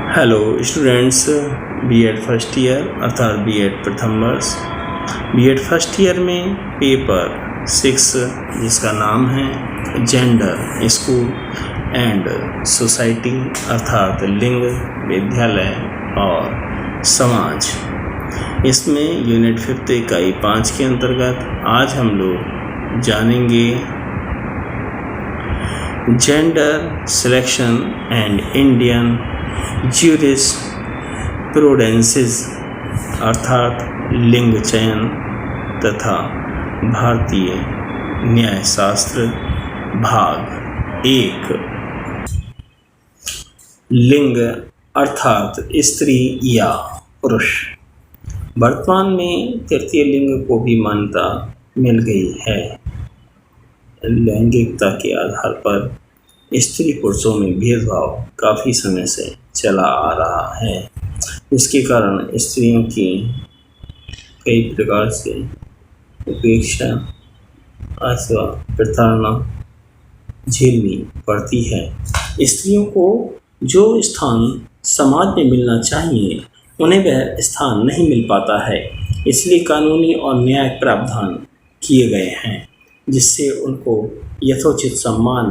Hello students, BEd first year अर्थात BEd प्रथम वर्ष बीएड फर्स्ट ईयर में पेपर 6 जिसका नाम है जेंडर स्कूल एंड सोसाइटी अर्थात लिंग, विद्यालय और समाज, इसमें यूनिट 5 इकाई 5 के अंतर्गत आज हम लोग जानेंगे जेंडर सिलेक्शन एंड इंडियन ज्यूरिस्प्रूडेंसेस अर्थात लिंग चयन तथा भारतीय न्यायशास्त्र भाग 1। लिंग अर्थात स्त्री या पुरुष। वर्तमान में तृतीय लिंग को भी मान्यता मिल गई है। लैंगिकता के आधार पर स्त्री पुरुषों में भेदभाव काफ़ी समय से चला आ रहा है, जिसके कारण स्त्रियों की कई प्रकार से उपेक्षा अथवा प्रताड़ना झेलनी पड़ती है। स्त्रियों को जो स्थान समाज में मिलना चाहिए उन्हें वह स्थान नहीं मिल पाता है, इसलिए कानूनी और न्यायिक प्रावधान किए गए हैं जिससे उनको यथोचित सम्मान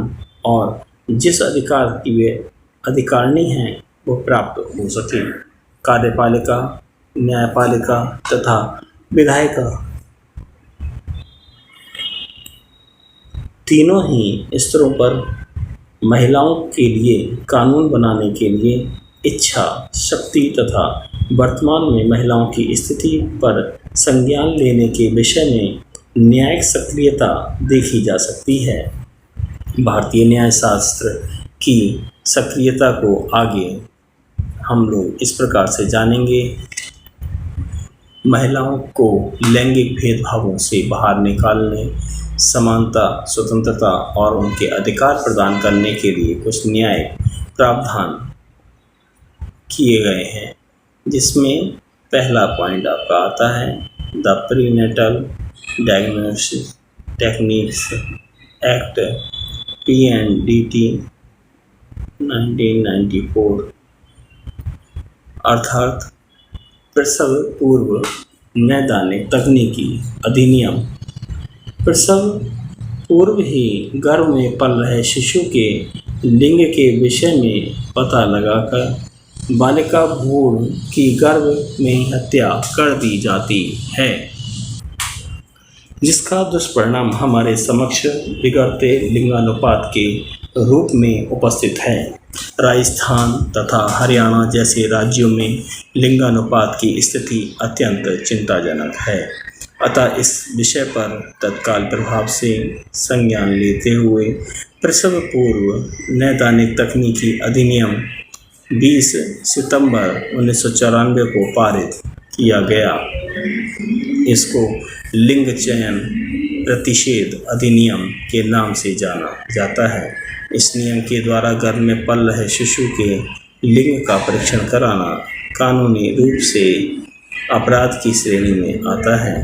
और जिस अधिकार की वे अधिकारिणी हैं वो प्राप्त हो सके। कार्यपालिका, न्यायपालिका तथा विधायिका तीनों ही स्तरों पर महिलाओं के लिए कानून बनाने के लिए इच्छा शक्ति तथा वर्तमान में महिलाओं की स्थिति पर संज्ञान लेने के विषय में न्यायिक सक्रियता देखी जा सकती है। भारतीय न्यायशास्त्र की सक्रियता को आगे हम लोग इस प्रकार से जानेंगे। महिलाओं को लैंगिक भेदभावों से बाहर निकालने, समानता, स्वतंत्रता और उनके अधिकार प्रदान करने के लिए कुछ न्यायिक प्रावधान किए गए हैं, जिसमें पहला पॉइंट आपका आता है the prenatal diagnosis techniques act PNDT 1994 अर्थात प्रसव पूर्व नैदानिक तकनीकी अधिनियम। प्रसव पूर्व ही गर्भ में पल रहे शिशु के लिंग के विषय में पता लगाकर बालिका भ्रूण की गर्भ में हत्या कर दी जाती है, जिसका दुष्परिणाम हमारे समक्ष बिगड़ते लिंगानुपात के रूप में उपस्थित है। राजस्थान तथा हरियाणा जैसे राज्यों में लिंगानुपात की स्थिति अत्यंत चिंताजनक है। अतः इस विषय पर तत्काल प्रभाव से संज्ञान लेते हुए प्रसव पूर्व नैदानिक तकनीकी अधिनियम 20 सितंबर 1994 को पारित किया गया। इसको लिंग चयन प्रतिषेध अधिनियम के नाम से जाना जाता है। इस नियम के द्वारा गर्भ में पल रहे शिशु के लिंग का परीक्षण कराना कानूनी रूप से अपराध की श्रेणी में आता है।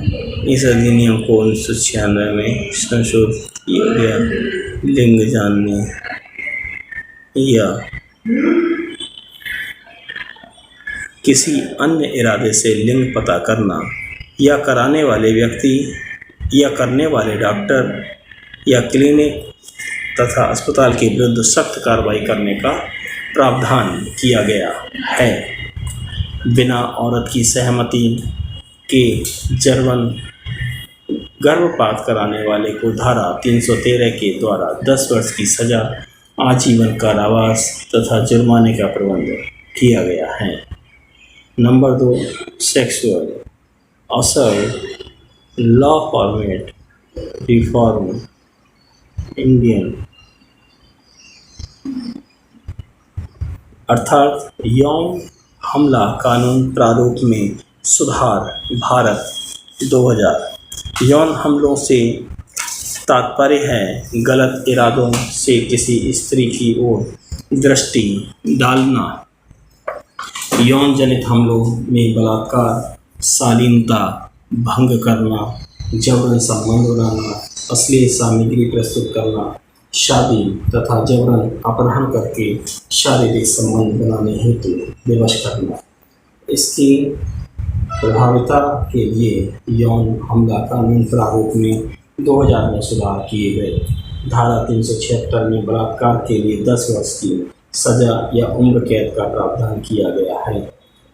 इस अधिनियम को 1996 में संशोधित किया गया। लिंग जानने या किसी अन्य इरादे से लिंग पता करना या कराने वाले व्यक्ति या करने वाले डॉक्टर या क्लिनिक तथा अस्पताल के विरुद्ध सख्त कार्रवाई करने का प्रावधान किया गया है। बिना औरत की सहमति के जबरन गर्भपात कराने वाले को धारा 313 के द्वारा 10 वर्ष की सजा, आजीवन कारावास तथा जुर्माने का प्रबंध किया गया है। Number 2, sexual assault law format reform Indian अर्थात यौन हमला कानून प्रारूप में सुधार भारत 2000। यौन हमलों से तात्पर्य है गलत इरादों से किसी स्त्री की ओर दृष्टि डालना। यौन जनित हमलों में बलात्कार, शालीनता भंग करना, जबरन संबंध बनाना, अश्लील सामग्री प्रस्तुत करना, शादी तथा जबरन अपहरण करके शारीरिक संबंध बनाने हेतु विवश करना। इसकी प्रभाविता के लिए यौन हमला कानून प्रारूप में 2000 में सुधार किए गए। धारा 376 में बलात्कार के लिए 10 वर्ष की सजा या उम्र कैद का प्रावधान किया गया है।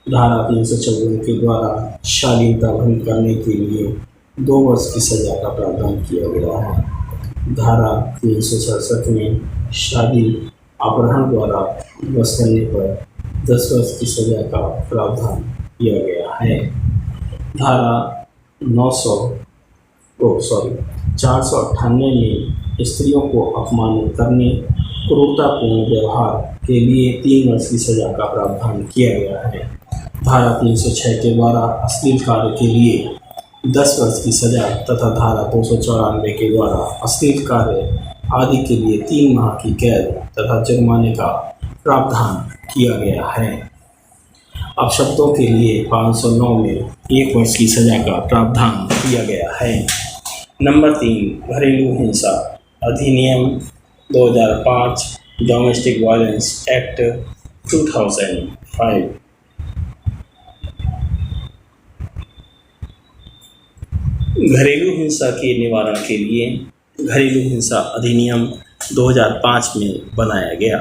धारा 354 के द्वारा शालीनता भंग करने के लिए 2 वर्ष की सजा का प्रावधान किया गया है। धारा 367 में शादी अपहरण द्वारा विवश करने पर 10 वर्ष की सजा का प्रावधान किया गया है। धारा 498 में स्त्रियों को अपमानित करने, क्रूरतापूर्ण व्यवहार के लिए 3 वर्ष की सजा का प्रावधान किया गया है। धारा 306 के द्वारा अश्लील कार्य के लिए 10 वर्ष की सजा तथा धारा 294 के द्वारा अश्लील कार्य आदि के लिए 3 माह की कैद तथा जुर्माने का प्रावधान किया गया है। अपशब्दों के लिए 509 में 1 वर्ष की सजा का प्रावधान किया गया है। नंबर 3, घरेलू हिंसा अधिनियम 2005, डोमेस्टिक वायलेंस एक्ट 2005। घरेलू हिंसा के निवारण के लिए घरेलू हिंसा अधिनियम 2005 में बनाया गया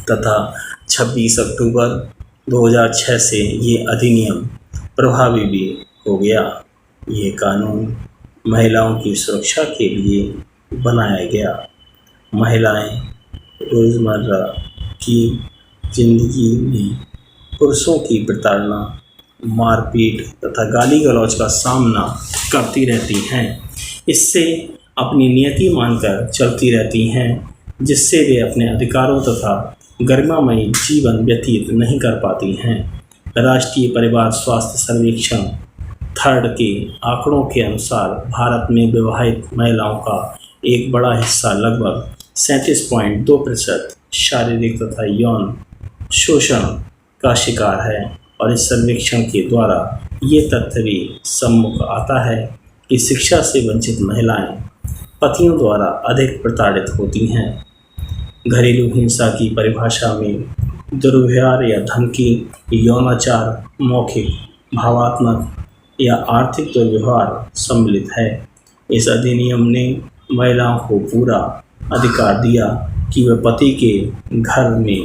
तथा 26 अक्टूबर 2006 से ये अधिनियम प्रभावी भी हो गया। ये कानून महिलाओं की सुरक्षा के लिए बनाया गया। महिलाएं रोज़मर्रा की जिंदगी में पुरुषों की प्रताड़ना, मारपीट तथा गाली गलौज का सामना करती रहती हैं। इससे अपनी नियति मानकर चलती रहती हैं, जिससे वे अपने अधिकारों तथा गरिमामयी जीवन व्यतीत नहीं कर पाती हैं। राष्ट्रीय परिवार स्वास्थ्य सर्वेक्षण थर्ड के आंकड़ों के अनुसार भारत में विवाहित महिलाओं का एक बड़ा हिस्सा लगभग 37.2% शारीरिक तथा यौन शोषण का शिकार है। और इस सर्वेक्षण के द्वारा ये तथ्य भी सम्मुख आता है कि शिक्षा से वंचित महिलाएं पतियों द्वारा अधिक प्रताड़ित होती हैं। घरेलू हिंसा की परिभाषा में दुर्व्यवहार या धमकी, यौनाचार, मौखिक, भावात्मक या आर्थिक दुर्व्यवहार सम्मिलित है। इस अधिनियम ने महिलाओं को पूरा अधिकार दिया कि वे पति के घर में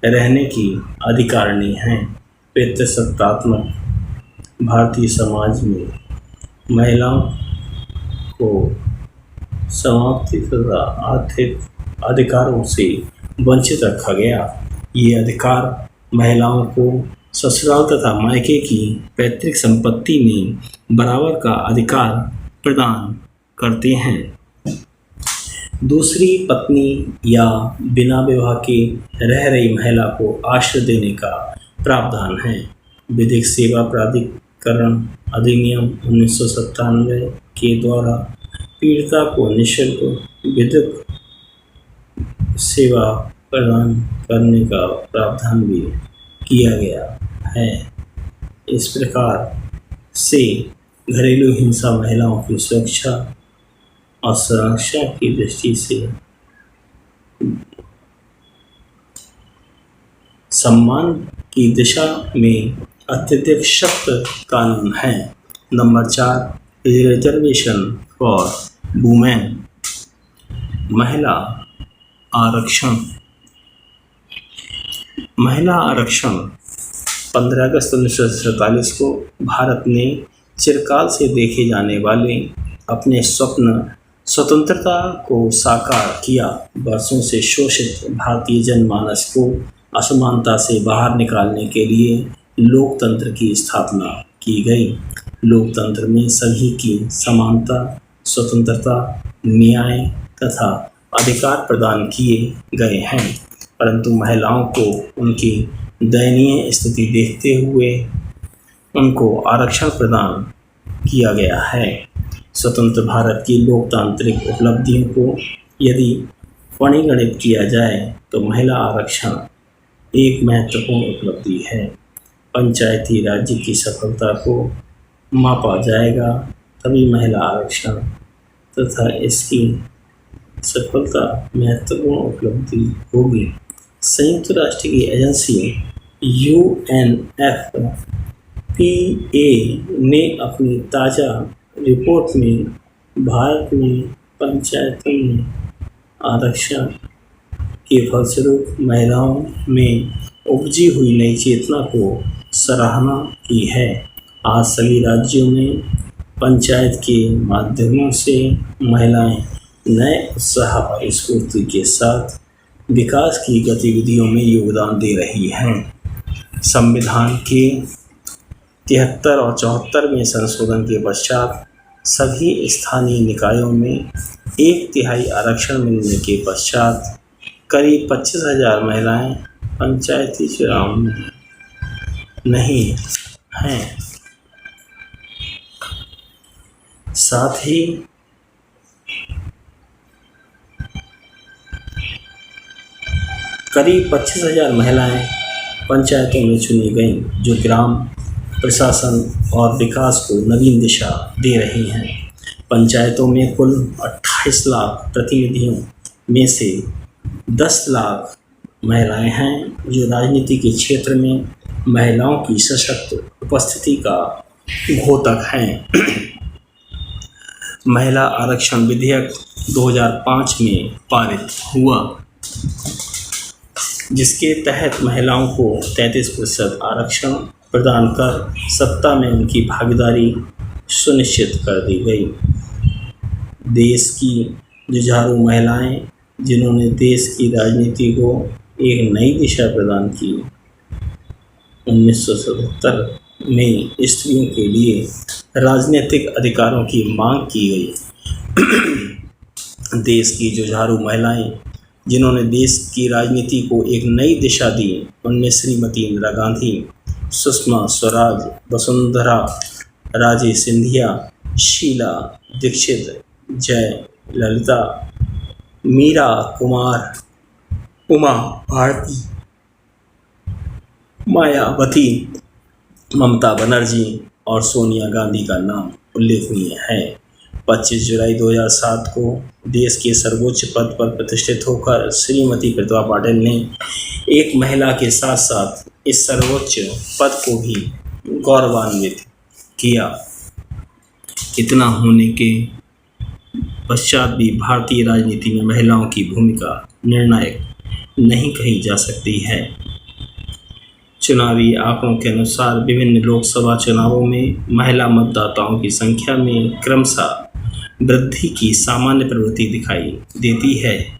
रहने की अधिकारिणी हैं। पितृसत्तात्मक भारतीय समाज में महिलाओं को समाप्ति तथा आर्थिक अधिकारों से वंचित रखा गया। ये अधिकार महिलाओं को ससुराल तथा मायके की पैतृक संपत्ति में बराबर का अधिकार प्रदान करते हैं। दूसरी पत्नी या बिना विवाह के रह रही महिला को आश्रय देने का प्रावधान है। विधिक सेवा प्राधिकरण अधिनियम 1997 के द्वारा पीड़िता को निःशुल्क विधिक सेवा प्रदान करने का प्रावधान भी किया गया है। इस प्रकार से घरेलू हिंसा महिलाओं की सुरक्षा और सुरक्षा की दृष्टि से सम्मान की दिशा में अत्यधिक सख्त कानून है। नंबर 4, रिजर्वेशन फॉर वुमेन महिला आरक्षण। महिला आरक्षण 15 अगस्त 1947 को भारत ने चिरकाल से देखे जाने वाले अपने स्वप्न स्वतंत्रता को साकार किया। वर्षों से शोषित भारतीय जनमानस को असमानता से बाहर निकालने के लिए लोकतंत्र की स्थापना की गई। लोकतंत्र में सभी की समानता, स्वतंत्रता, न्याय तथा अधिकार प्रदान किए गए हैं, परंतु महिलाओं को उनकी दयनीय स्थिति देखते हुए उनको आरक्षण प्रदान किया गया है। स्वतंत्र भारत की लोकतांत्रिक उपलब्धियों को यदि परिगणित किया जाए तो महिला आरक्षण एक महत्वपूर्ण उपलब्धि है। पंचायती राज्य की सफलता को मापा जाएगा तभी महिला आरक्षण तथा इसकी सफलता महत्वपूर्ण उपलब्धि होगी। संयुक्त राष्ट्र की एजेंसी UNFPA ने अपनी ताज़ा रिपोर्ट में भारत में पंचायतों में आरक्षण के फलस्वरूप महिलाओं में उपजी हुई नई चेतना को सराहना की है। आज सभी राज्यों में पंचायत के माध्यमों से महिलाएं नए उत्साह और स्फूर्ति के साथ विकास की गतिविधियों में योगदान दे रही हैं। संविधान के 73 और 74वें संशोधन के पश्चात सभी स्थानीय निकायों में 1/3 आरक्षण मिलने के पश्चात करीब 25,000 महिलाएं पंचायती चुनाव में नहीं हैं। साथ ही करीब 25,000 महिलाएं पंचायतों में चुनी गईं, जो ग्राम प्रशासन और विकास को नवीन दिशा दे रही हैं। पंचायतों में कुल 28 लाख प्रतिनिधियों में से 10 लाख महिलाएं हैं, जो राजनीति के क्षेत्र में महिलाओं की सशक्त उपस्थिति का घोतक हैं। महिला आरक्षण विधेयक 2005 में पारित हुआ, जिसके तहत महिलाओं को 33% आरक्षण प्रदान कर सत्ता में उनकी भागीदारी सुनिश्चित कर दी गई। देश की जुझारू महिलाएं, जिन्होंने देश की राजनीति को एक नई दिशा प्रदान की, 1977 में स्त्रियों के लिए राजनीतिक अधिकारों की मांग की गई। देश की जुझारू महिलाएं, जिन्होंने देश की राजनीति को एक नई दिशा दी, उनमें श्रीमती इंदिरा गांधी, सुषमा स्वराज, वसुंधरा राजे सिंधिया, शीला दीक्षित, जयललिता, मीरा कुमार, उमा भारती, मायावती, ममता बनर्जी और सोनिया गांधी का नाम उल्लेखनीय है। 25 जुलाई 2007 को देश के सर्वोच्च पद पर प्रतिष्ठित होकर श्रीमती प्रतिभा पाटिल ने एक महिला के साथ साथ इस सर्वोच्च पद को भी गौरवान्वित किया। इतना होने के पश्चात भी भारतीय राजनीति में महिलाओं की भूमिका निर्णायक नहीं कही जा सकती है। चुनावी आंकड़ों के अनुसार विभिन्न लोकसभा चुनावों में महिला मतदाताओं की संख्या में क्रमशः वृद्धि की सामान्य प्रवृत्ति दिखाई देती है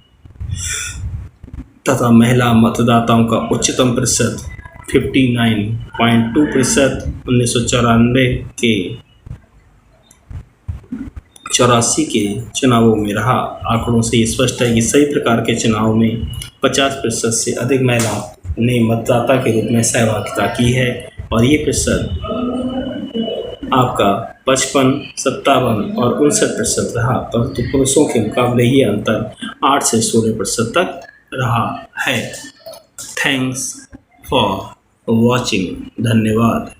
तथा महिला मतदाताओं का उच्चतम प्रतिशत 59.2% 1994 के 84 के चुनावों में रहा। आंकड़ों से ये स्पष्ट है कि सभी प्रकार के चुनावों में 50% से अधिक महिलाओं ने मतदाता के रूप में सहभागिता की है और ये प्रतिशत आपका 55, 57 और 59% रहा, परंतु पुरुषों के मुकाबले ये अंतर 8 से 16% तक रहा है। Thanks for watching. धन्यवाद।